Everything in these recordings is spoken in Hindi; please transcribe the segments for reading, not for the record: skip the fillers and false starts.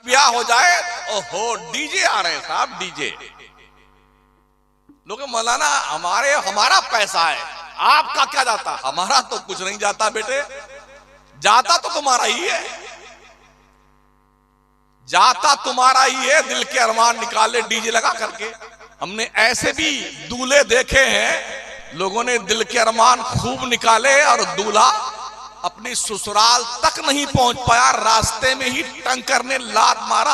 ब्याह हो जाए, ओहो डीजे आ रहे हैं साहब, डीजे। लोग मौलाना हमारा पैसा है, आपका क्या जाता? हमारा तो कुछ नहीं जाता बेटे, जाता तो तुम्हारा ही है, जाता तुम्हारा ही है। दिल के अरमान निकाले डीजे लगा करके। हमने ऐसे भी दूल्हे देखे हैं, लोगों ने दिल के अरमान खूब निकाले और दूल्हा अपनी ससुराल तक नहीं पहुंच पाया, रास्ते में ही टंकर ने लात मारा,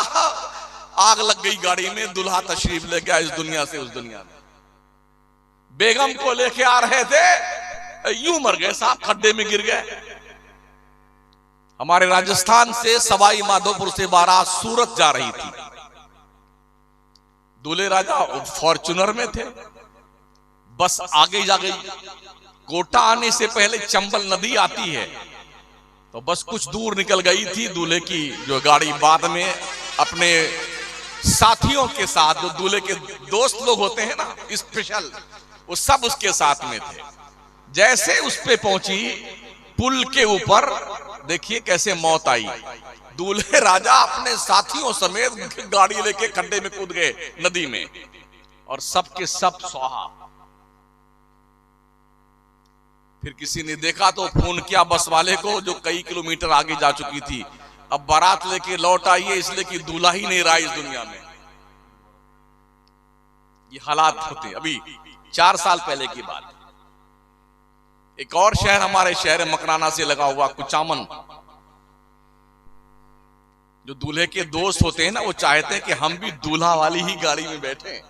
आग लग गई गाड़ी में। दूल्हा तशरीफ ले गया इस दुनिया से उस दुनिया में। बेगम को लेके आ रहे थे, यूं मर गए साहब, खड्डे में गिर गए। हमारे राजस्थान से सवाई माधोपुर से बारात सूरत जा रही थी। दूल्हे राजा फॉर्च्यूनर में थे, बस आगे जा गई। कोटा आने से पहले चंबल नदी आती है, तो बस कुछ दूर निकल गई थी दूल्हे की जो गाड़ी। बाद में अपने साथियों के साथ, जो दूल्हे के दोस्त लोग होते हैं ना स्पेशल, वो सब उसके साथ में थे। जैसे उस पे पहुंची, पुल के ऊपर देखिए कैसे मौत आई। दूल्हे राजा अपने साथियों समेत गाड़ी लेके खड्डे में कूद गए नदी में, और सबके सब स्वाहा। फिर किसी ने देखा तो फोन किया बस वाले को, जो कई किलोमीटर आगे जा चुकी थी, अब बारात लेके लौट आई है, इसलिए कि दूल्हा ही नहीं रहा इस दुनिया में। ये हालात होते। अभी 4 साल पहले की बात, एक और शहर हमारे शहर मकराना से लगा हुआ कुचामन, जो दूल्हे के दोस्त होते हैं ना, वो चाहते हैं कि हम भी दूल्हा वाली ही गाड़ी में बैठे।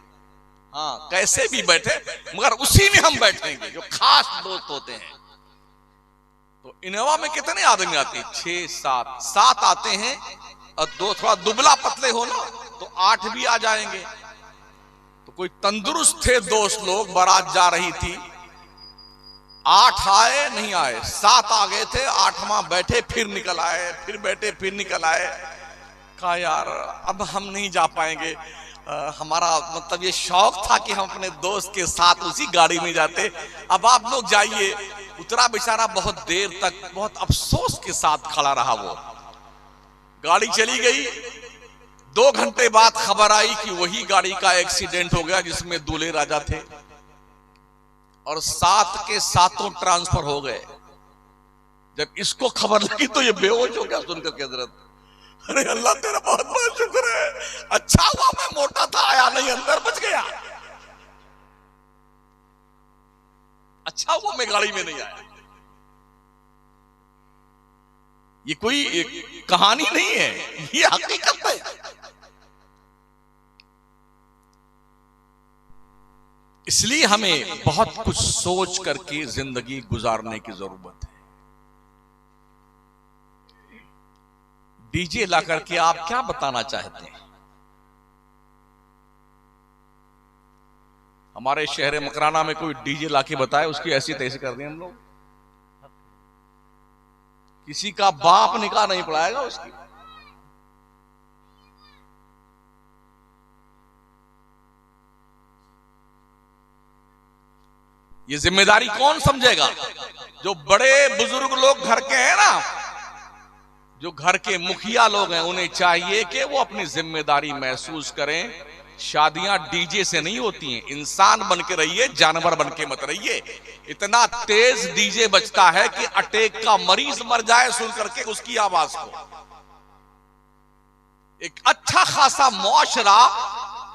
हाँ, कैसे भी बैठे मगर उसी में हम बैठेंगे, जो खास दोस्त होते हैं। तो इनोवा में कितने आदमी आते हैं? 6-7 आते हैं, और दो थोड़ा दुबला पतले हो ना तो 8 भी आ जाएंगे। तो कोई तंदुरुस्त थे दोस्त लोग, बारात जा रही थी, 8 आए नहीं आए, 7 आ गए थे, 8वां बैठे फिर निकल आए, फिर बैठे फिर निकल आए। कहा यार अब हम नहीं जा पाएंगे, हमारा मतलब ये शौक था कि हम अपने दोस्त के साथ उसी गाड़ी में जाते, अब आप लोग जाइए। उतरा बेचारा, बहुत देर तक बहुत अफसोस के साथ खड़ा रहा। वो गाड़ी चली गई। 2 घंटे बाद खबर आई कि वही गाड़ी का एक्सीडेंट हो गया जिसमें दूल्हे राजा थे, और 7 के 7 ट्रांसफर हो गए। जब इसको खबर लगी तो ये बेहोश हो गया सुनकर के हजरत। अरे अल्लाह तेरा बहुत बहुत शुक्र है, अच्छा हुआ मैं मोटा था, आया नहीं, अंदर बच गया। अच्छा हुआ मैं गाड़ी में नहीं आया। ये कोई कहानी नहीं है, ये हकीकत है। इसलिए हमें बहुत कुछ सोच करके जिंदगी गुजारने की जरूरत है। डीजे ला करके आप क्या बताना चाहते हैं? हमारे शहर मकराना में कोई डीजे लाके बताए, उसकी ऐसी तैसी कर दी हम लोग। किसी का बाप निकाह नहीं पढ़ाएगा उसकी। ये जिम्मेदारी कौन समझेगा? जो बड़े बुजुर्ग लोग घर के हैं ना, जो घर के मुखिया लोग हैं, उन्हें चाहिए कि वो अपनी जिम्मेदारी महसूस करें। शादियां डीजे से नहीं होती हैं। इंसान बन के रहिए, जानवर बन के मत रहिए। इतना तेज डीजे बजता है कि अटैक का मरीज मर जाए सुन करके उसकी आवाज को। एक अच्छा खासा मुआशरा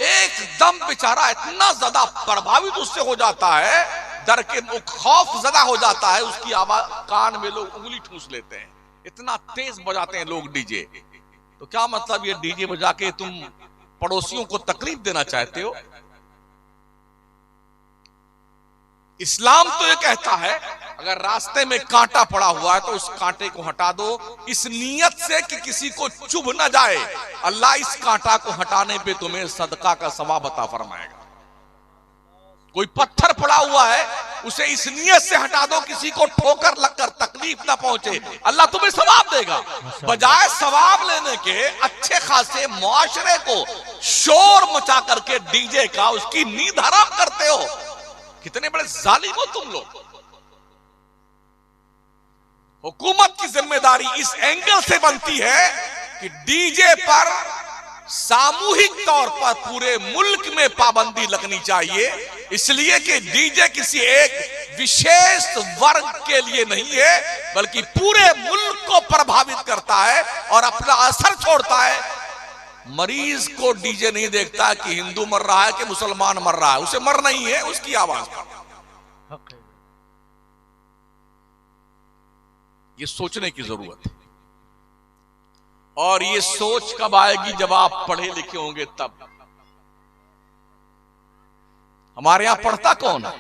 एकदम बेचारा इतना ज्यादा प्रभावित उससे हो जाता है, डर के खौफ ज्यादा हो जाता है, उसकी आवाज कान में लोग उंगली ठूस लेते हैं, इतना तेज बजाते हैं लोग डीजे। तो क्या मतलब ये डीजे बजा के तुम पड़ोसियों को तकलीफ देना चाहते हो? इस्लाम तो ये कहता है अगर रास्ते में कांटा पड़ा हुआ है तो उस कांटे को हटा दो, इस नीयत से कि किसी को चुभ ना जाए। अल्लाह इस कांटा को हटाने पे तुम्हें सदका का सवाब अता फरमाएगा। कोई पत्थर पड़ा हुआ है, उसे इस नियत से हटा दो किसी को ठोकर लगकर तकलीफ ना पहुंचे, अल्लाह तुम्हें सवाब देगा। बजाय सवाब लेने के अच्छे खासे मुआशरे को शोर मचा करके डीजे का उसकी नींद हराम करते हो। कितने बड़े जालिम हो तुम लोग। हुकूमत की जिम्मेदारी इस एंगल से बनती है कि डीजे पर सामूहिक तौर पर पूरे मुल्क में पाबंदी लगनी चाहिए, इसलिए कि डीजे किसी एक विशेष वर्ग के लिए नहीं है, बल्कि पूरे मुल्क को प्रभावित करता है और अपना असर छोड़ता है। मरीज को डीजे नहीं देखता कि हिंदू मर रहा है कि मुसलमान मर रहा है, उसे मरना ही है उसकी आवाज पर। ये सोचने की जरूरत है, और ये सोच कब आएगी? जब आप पढ़े लिखे होंगे तब। हमारे यहां पढ़ता कौन है?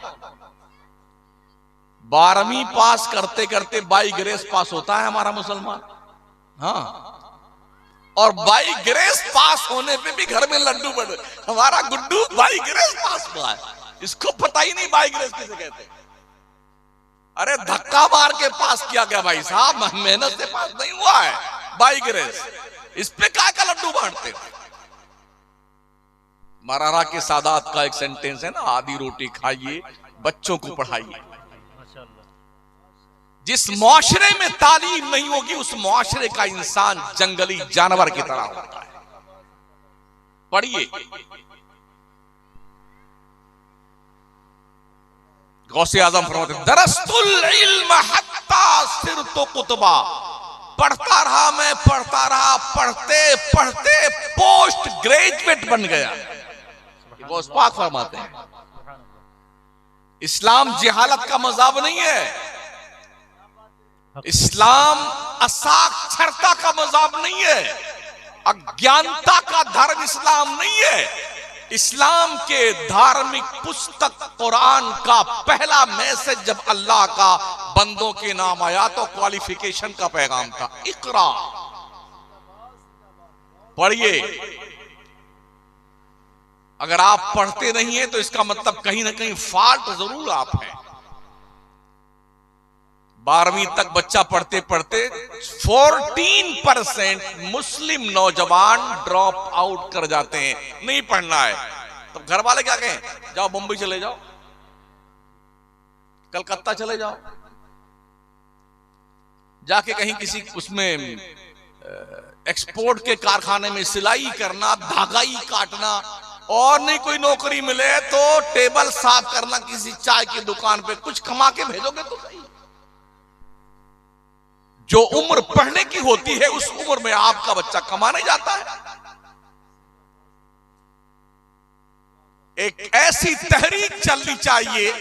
12वीं पास करते करते बाई ग्रेस पास होता है हमारा मुसलमान। हाँ, और बाई ग्रेस पास होने पे भी घर में लड्डू बड़े। हमारा गुड्डू बाई ग्रेस पास हुआ है, इसको पता ही नहीं बाई ग्रेस किसे कहते। अरे धक्का मार के पास किया गया भाई साहब, मेहनत से पास नहीं हुआ है, बाई ग्रेस। इस पे क्या का लड्डू बांटते हो? मरारा के सादात का एक सेंटेंस है ना, आधी रोटी खाइए बच्चों को पढ़ाइए। जिस मुआशरे में तालीम नहीं होगी उस मुआशरे का इंसान जंगली जानवर की तरह होता है। पढ़िए, गौसे आजम फरमाते दरस्तुल इल्म हत्ता सिरतु कुतबा, पढ़ता रहा मैं, पढ़ता रहा, पढ़ते पढ़ते पोस्ट ग्रेजुएट बन गया। गौस पाक फरमाते हैं इस्लाम जिहालत का मज़हब नहीं है, इस्लाम असाक्षरता का मज़हब नहीं है, अज्ञानता का धर्म इस्लाम नहीं है। इस्लाम के धार्मिक पुस्तक कुरान का पहला मैसेज जब अल्लाह का बंदों के नाम आया तो क्वालिफिकेशन का पैगाम था, इकरा, पढ़िए। अगर आप पढ़ते नहीं है तो इसका मतलब कहीं ना कहीं फॉल्ट जरूर आप हैं। 12वीं तक बच्चा पढ़ते पढ़ते 14% मुस्लिम नौजवान ड्रॉप आउट कर जाते हैं, नहीं पढ़ना है। तो घर वाले क्या कहें? जाओ मुंबई चले जाओ, कलकत्ता चले जाओ, जाके कहीं किसी उसमें एक्सपोर्ट के कारखाने में सिलाई करना, धागाई काटना, और नहीं कोई नौकरी मिले तो टेबल साफ करना किसी चाय की दुकान पे, कुछ कमा के भेजोगे तो सही। जो उम्र पढ़ने की होती है उस उम्र में आपका बच्चा कमाने जाता है। एक ऐसी तहरीक चलनी चाहिए,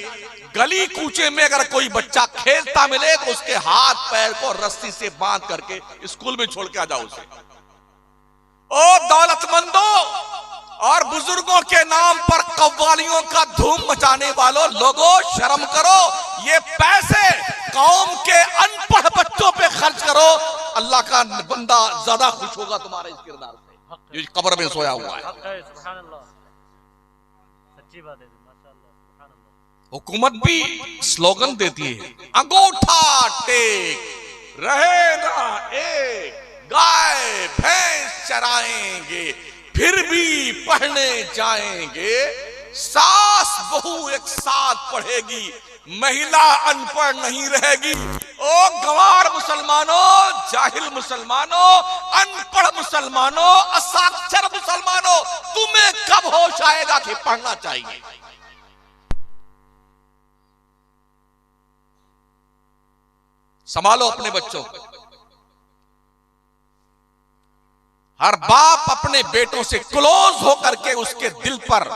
गली कूचे में अगर कोई बच्चा खेलता मिले तो उसके हाथ पैर को रस्सी से बांध करके स्कूल में छोड़ के आ जाओ उसे। ओ दौलतमंदों और बुजुर्गों के नाम पर कव्वालियों का धूम मचाने वालों, लोगों शर्म करो। ये पैसे कौम के अनपढ़ बच्चों पे खर्च करो, अल्लाह का बंदा ज्यादा खुश होगा तुम्हारे इस किरदार से, ये कब्र में सोया हुआ है। सच्ची बात है। हुकूमत भी स्लोगन देती है, अंगूठा टेक रहे ना एक, गाय भैंस चराएंगे फिर भी पढ़ने जाएंगे, सास बहू एक साथ पढ़ेगी, महिला अनपढ़ नहीं रहेगी। ओ गंवार मुसलमानों, जाहिल मुसलमानों, अनपढ़ मुसलमानों, असाक्षर मुसलमानों, तुम्हें कब होश आएगा कि पढ़ना चाहिए? संभालो अपने बच्चों को। हर बाप अपने बेटों से क्लोज होकर के उसके दिल पर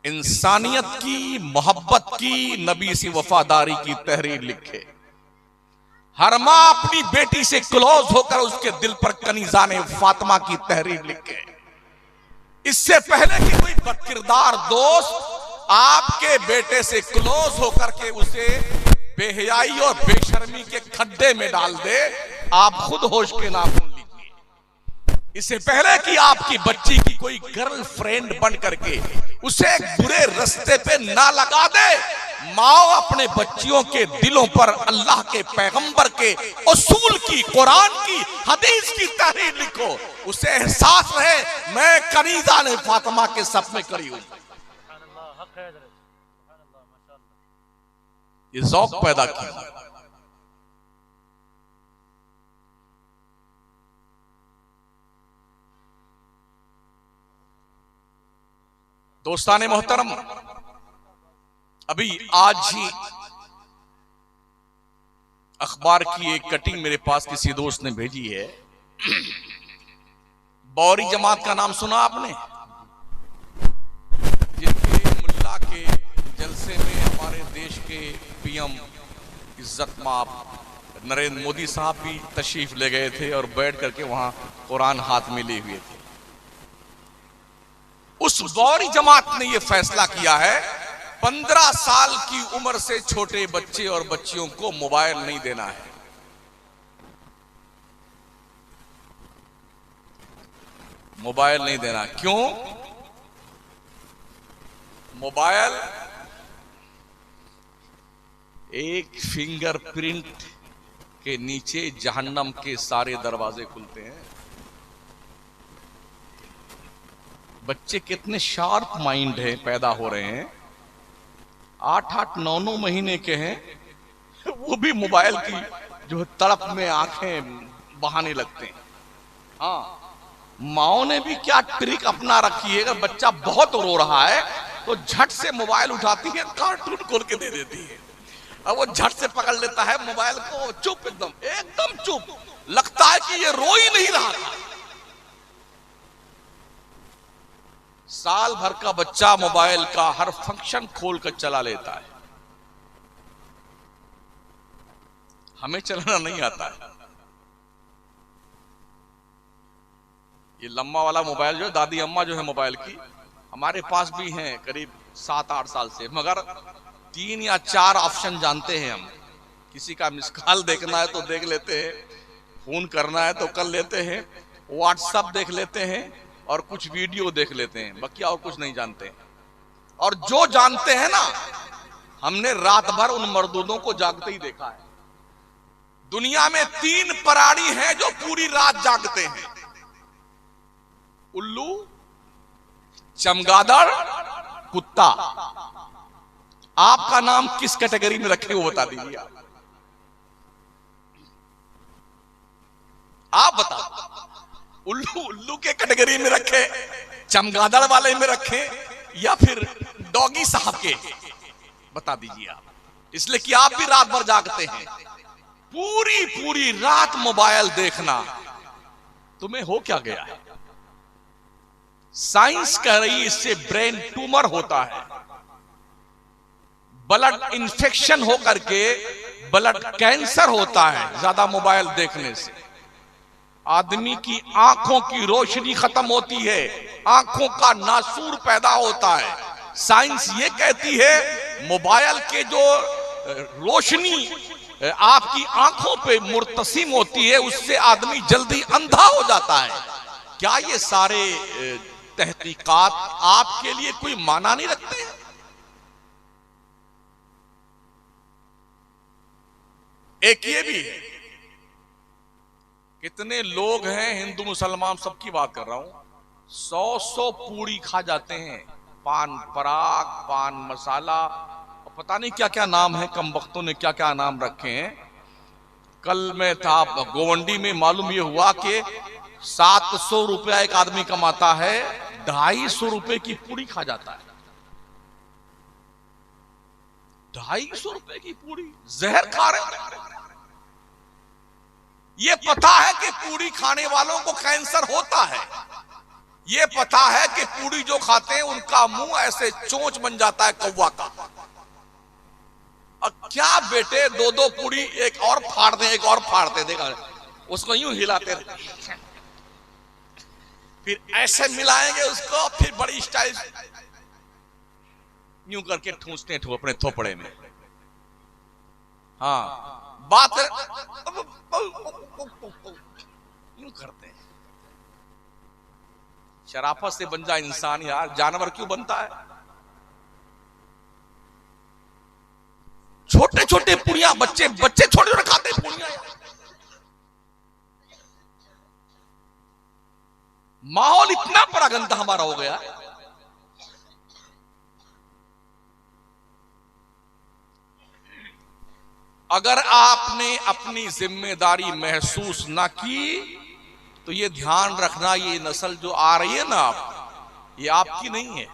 इंसानियत की, मोहब्बत की, नबी सी वफादारी की तहरीर लिखे। हर मां अपनी बेटी से क्लोज होकर उसके दिल पर कनीज़ाने फातिमा की तहरीर लिखे। इससे पहले कि कोई बदकिरदार दोस्त आपके बेटे से क्लोज होकर के उसे बेहयाई और बेशर्मी के खड्डे में डाल दे, आप खुद होश के नाखून लीजिए। इससे पहले कि आपकी बच्ची की कोई गर्लफ्रेंड बन करके उसे एक बुरे रास्ते पे ना लगा दे, माओ अपने बच्चियों के दिलों पर अल्लाह के पैगंबर के उसूल की, कुरान की, हदीस की तहरीर लिखो। उसे एहसास रहे मैं कनीज़ा ने फातिमा के सफ में खड़ी हूं। ये ज़ौक़ पैदा किया। दोस्ताने मोहतरम, अभी आज ही अखबार की एक कटिंग मेरे पास किसी दोस्त ने भेजी है। बौरी जमात का नाम सुना आपने? जिनके मुल्ला के जलसे में हमारे देश के पीएम इज्जत माप नरेंद्र मोदी साहब भी तशरीफ ले गए थे और बैठ करके वहां कुरान हाथ में लिए हुए थे। उस बौरी जमात ने यह फैसला किया है 15 साल की उम्र से छोटे बच्चे और बच्चियों को मोबाइल नहीं देना है। मोबाइल नहीं देना। क्यों? मोबाइल एक फिंगरप्रिंट के नीचे जहन्नम के सारे दरवाजे खुलते हैं। बच्चे कितने शार्प माइंड हैं, पैदा हो रहे हैं, 8-8, 9-9 महीने के हैं, वो भी मोबाइल की जो तड़प में आंखें बहाने लगते हैं। हाँ, माओ ने भी क्या ट्रिक अपना रखी है, अगर बच्चा बहुत रो रहा है तो झट से मोबाइल उठाती है, कार्टून खोल के दे देती है। अब वो झट से पकड़ लेता है मोबाइल को, चुप, एकदम चुप, लगता है कि ये रो ही नहीं रहा था। साल भर का बच्चा मोबाइल का हर फंक्शन खोल कर चला लेता है। हमें चलाना नहीं आता है। ये लम्बा वाला मोबाइल जो दादी अम्मा जो है मोबाइल की, हमारे पास भी हैं करीब 7-8 साल से, मगर 3 या 4 ऑप्शन जानते हैं हम। किसी का मिस कॉल देखना है तो देख लेते हैं, फोन करना है तो कर लेते हैं, व्हाट्सएप देख लेते हैं और कुछ वीडियो देख लेते हैं, बाकी और कुछ नहीं जानते हैं। और जो जानते हैं ना, हमने रात भर उन मर्दूदों को जागते ही देखा है। दुनिया में 3 प्राणी हैं जो पूरी रात जागते हैं: उल्लू, चमगादड़, कुत्ता। आपका नाम किस कैटेगरी में रखे वो बता दीजिए। आप बताओ, उल्लू के कैटेगरी में रखे, चमगादड़ वाले में रखे, या फिर डॉगी साहब के? बता दीजिए आप, इसलिए कि आप भी रात भर जागते हैं। पूरी रात मोबाइल देखना, तुम्हें हो क्या गया है? साइंस कह रही है इससे ब्रेन ट्यूमर होता है, ब्लड इंफेक्शन होकर के ब्लड कैंसर होता है ज्यादा मोबाइल देखने से। आदमी की आंखों की रोशनी खत्म होती है, आंखों का नासूर पैदा होता है। साइंस ये कहती है मोबाइल के जो रोशनी आपकी आंखों पे मुर्तसिम होती है, उससे आदमी जल्दी अंधा हो जाता है। क्या ये सारे तहकीकात आपके लिए कोई माना नहीं रखते हैं? एक ये भी है, कितने लोग हैं हिंदू मुसलमान सबकी बात कर रहा हूं, 100 पूड़ी खा जाते हैं, पान पराग, पान मसाला, और पता नहीं क्या क्या नाम है, कम वक्तों ने क्या क्या नाम रखे हैं। कल मैं था गोवंडी में, मालूम ये हुआ कि 700 रुपया एक आदमी कमाता है, 250 रुपए की पूड़ी खा जाता है। 250 रुपए की पूड़ी, जहर खा रहे। ये पता है कि पूड़ी खाने वालों को कैंसर होता है, ये पता है कि पूड़ी जो खाते हैं उनका मुंह ऐसे चोंच बन जाता है कौवा का। और क्या बेटे, 2-2 पूड़ी, एक और फाड़ दे, एक और फाड़ दे, देखा उसको यूं हिलाते रहे, फिर ऐसे मिलाएंगे उसको, फिर बड़ी स्टाइल यूं करके ठूसते ठू अपने थोपड़े में। हाँ, बात यूं करते हैं। शराफत से बन जा इंसान यार, जानवर क्यों बनता है? छोटे छोटे पुड़िया, बच्चे छोटे छोटे खाते हैं पुड़िया। माहौल इतना बड़ा गंदा हमारा हो गया। अगर आपने अपनी जिम्मेदारी महसूस ना की तो ये ध्यान रखना, ये नस्ल जो आ रही है ना, ये आपकी नहीं है,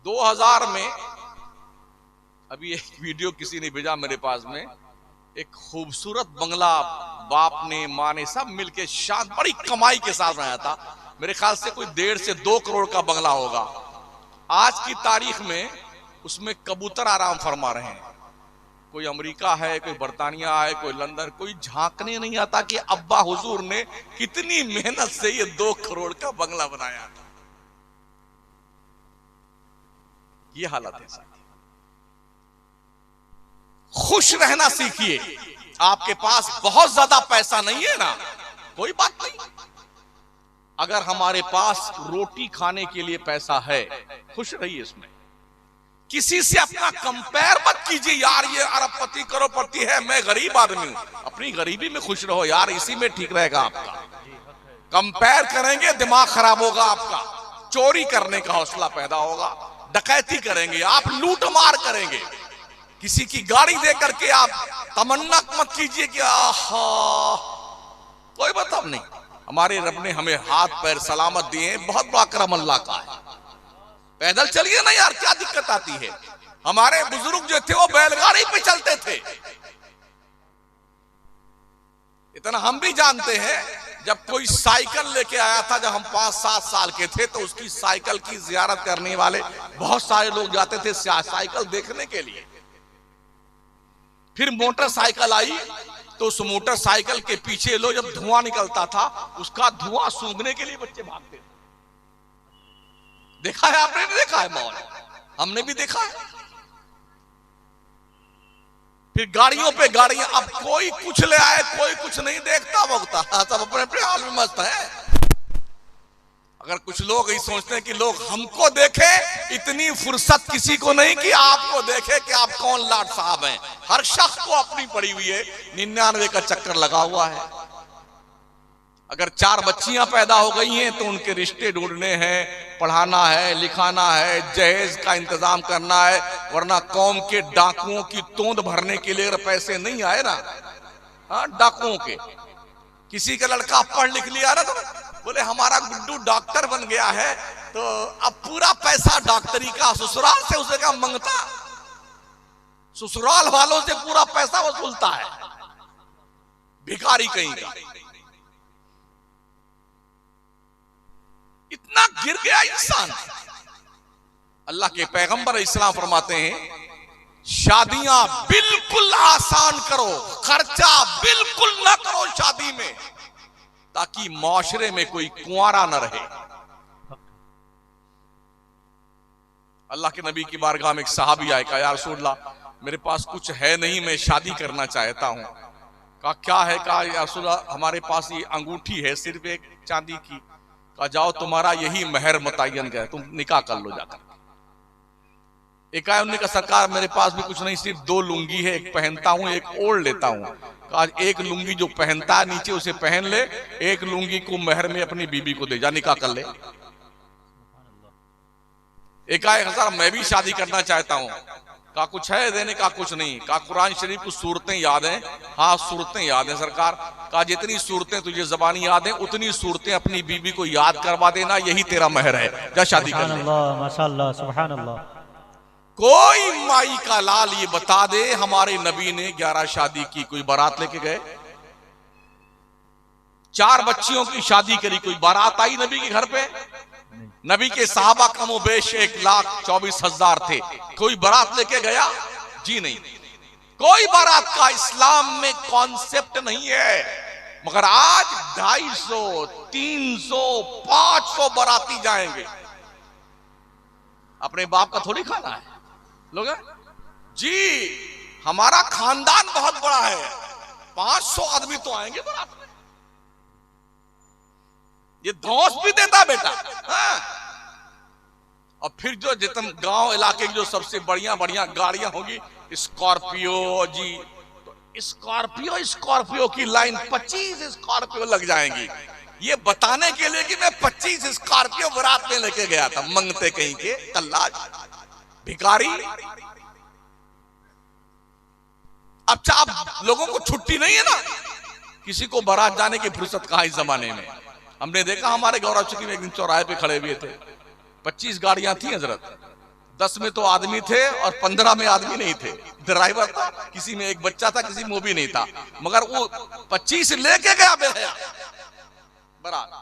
2000 में अभी एक वीडियो किसी ने भेजा मेरे पास में, एक खूबसूरत बंगला बाप ने माँ ने सब मिलके शांत बड़ी कमाई के साथ बनाया था। मेरे ख्याल से कोई 1.5 से 2 करोड़ का बंगला होगा। आज की तारीख में उसमें कबूतर आराम फरमा रहे हैं। कोई अमेरिका है, कोई बर्तानिया है, कोई लंदन, कोई झांकने नहीं आता कि अब्बा हुजूर ने कितनी मेहनत से ये 2 करोड़ का बंगला बनाया था। ये हालत है साथी। खुश रहना सीखिए। आपके पास बहुत ज्यादा पैसा नहीं है ना, कोई बात नहीं। अगर हमारे पास रोटी खाने के लिए पैसा है, खुश रहिए इसमें। किसी से अपना कंपेयर मत कीजिए, यार ये अरबपति करोड़पति है, मैं गरीब आदमी हूं। अपनी गरीबी में खुश रहो यार, इसी में ठीक रहेगा आपका। कंपेयर करेंगे दिमाग खराब होगा आपका, चोरी करने का हौसला पैदा होगा, डकैती करेंगे आप, लूट मार करेंगे। किसी की गाड़ी दे करके आप तमन्ना मत कीजिए कि आहा, कोई मतलब नहीं। हमारे रब ने हमें हाथ पैर सलामत दिए, बहुत बड़ा करम अल्लाह का है। पैदल चलिए ना यार, क्या दिक्कत आती है। हमारे बुजुर्ग जो थे वो बैलगाड़ी पे चलते थे। इतना हम भी जानते हैं, जब कोई साइकिल लेके आया था, जब हम 5-7 साल के थे, तो उसकी साइकिल की जियारत करने वाले बहुत सारे लोग जाते थे साइकिल देखने के लिए। फिर मोटरसाइकिल आई तो उस मोटरसाइकिल के पीछे लो जब धुआं निकलता था, उसका धुआं सूंघने के लिए बच्चे भागते थे। देखा है आपने? नहीं देखा है? मौल हमने भी देखा है। फिर गाड़ियों पे गाड़ियां, अब कोई कुछ ले आए, कोई कुछ नहीं देखता भोगता, सब अपने अपने हाल में मस्त है। अगर कुछ लोग ये सोचते हैं कि लोग हमको देखे, इतनी फुर्सत किसी को नहीं कि आपको देखे कि आप कौन लाट साहब हैं। हर शख्स को अपनी पड़ी हुई है, 99 का चक्कर लगा हुआ है। अगर 4 बच्चियां पैदा हो गई हैं तो उनके रिश्ते ढूंढने हैं, पढ़ाना है, लिखाना है, जहेज का इंतजाम करना है, वरना कौम के डाकुओं की तोंद भरने के लिए अगर पैसे नहीं आए ना, हाँ डाकुओं के, किसी का लड़का पढ़ लिख लिया ना, तो बोले हमारा गुड्डू डॉक्टर बन गया है, तो अब पूरा पैसा डॉक्टरी का ससुराल से उसे क्या मांगता, ससुराल वालों से पूरा पैसा वसूलता है, भिखारी कहीं का। इतना गिर गया इंसान। अल्लाह के पैगंबर इस्लाम फरमाते हैं, शादियां बिल्कुल आसान करो, खर्चा बिल्कुल ना करो शादी में, ताकि माशरे में कोई कुंवारा न रहे। अल्लाह के नबी की बारगाह में एक सहाबी आए, कहा या रसूलल्लाह मेरे पास कुछ है नहीं, मैं शादी करना चाहता हूं। कहा क्या है? कहा या रसूलल्लाह हमारे पास ये अंगूठी है सिर्फ एक चांदी की। कहा जाओ तुम्हारा यही महर मुतय्यन है, तुम निकाह कर लो जाकर। एक आया, उन्होंने कहा सरकार मेरे पास भी कुछ नहीं, सिर्फ 2 लुंगी है, एक पहनता हूं एक ओढ़ लेता हूं। कहा एक लुंगी जो पहनता है नीचे उसे पहन ले, एक लुंगी को महर में अपनी बीबी को दे, जा निकाह कर ले। एक आया हजार मैं भी शादी करना चाहता हूं। कहा कुछ है देने? का कुछ नहीं। कहा कुरान शरीफ कुछ सूरतें याद हैं? हाँ सूरतें याद हैं सरकार। कहा जितनी सूरतें तुझे जबानी याद हैं उतनी सूरतें अपनी बीबी को याद करवा देना, यही तेरा महर है, जा शादी कर ले। माशाअल्लाह सुभान अल्लाह। कोई माई का लाल ये बता दे हमारे नबी ने 11 शादी की, कोई बारात लेके गए? 4 बच्चियों की शादी करी, कोई बारात आई नबी के घर पे? नबी के साहबा कमोबेश 1,24,000 थे, कोई बारात लेके गया? जी नहीं। कोई बारात का इस्लाम में कॉन्सेप्ट नहीं है। मगर आज 250, 300, 500 बाराती जाएंगे। अपने बाप का थोड़ी खाना है लोग जी। हमारा खानदान बहुत बड़ा है, 500 आदमी तो आएंगे बारात में। ये धौंस भी देता बेटा। हाँ। और फिर जो जितने गांव इलाके की जो सबसे बढ़िया बढ़िया गाड़ियां होगी, स्कॉर्पियो जी, तो स्कॉर्पियो की लाइन 25 स्कॉर्पियो लग जाएंगी, ये बताने के लिए कि मैं 25 स्कॉर्पियो बारात में लेके गया था। मंगते कहीं के कल्लाज भिखारी। अब लोगों को छुट्टी नहीं है ना, किसी को बारात जाने की फुर्सत कहां इस जमाने में। हमने देखा हमारे गौरव चुकी में एक दिन चौराहे पे खड़े हुए थे, 25 गाड़ियां थी हजरत, 10 में तो आदमी थे और 15 में आदमी नहीं थे। ड्राइवर था, किसी में एक बच्चा था, किसी में वो भी नहीं था, मगर वो 25 लेके गया बेहया बरात।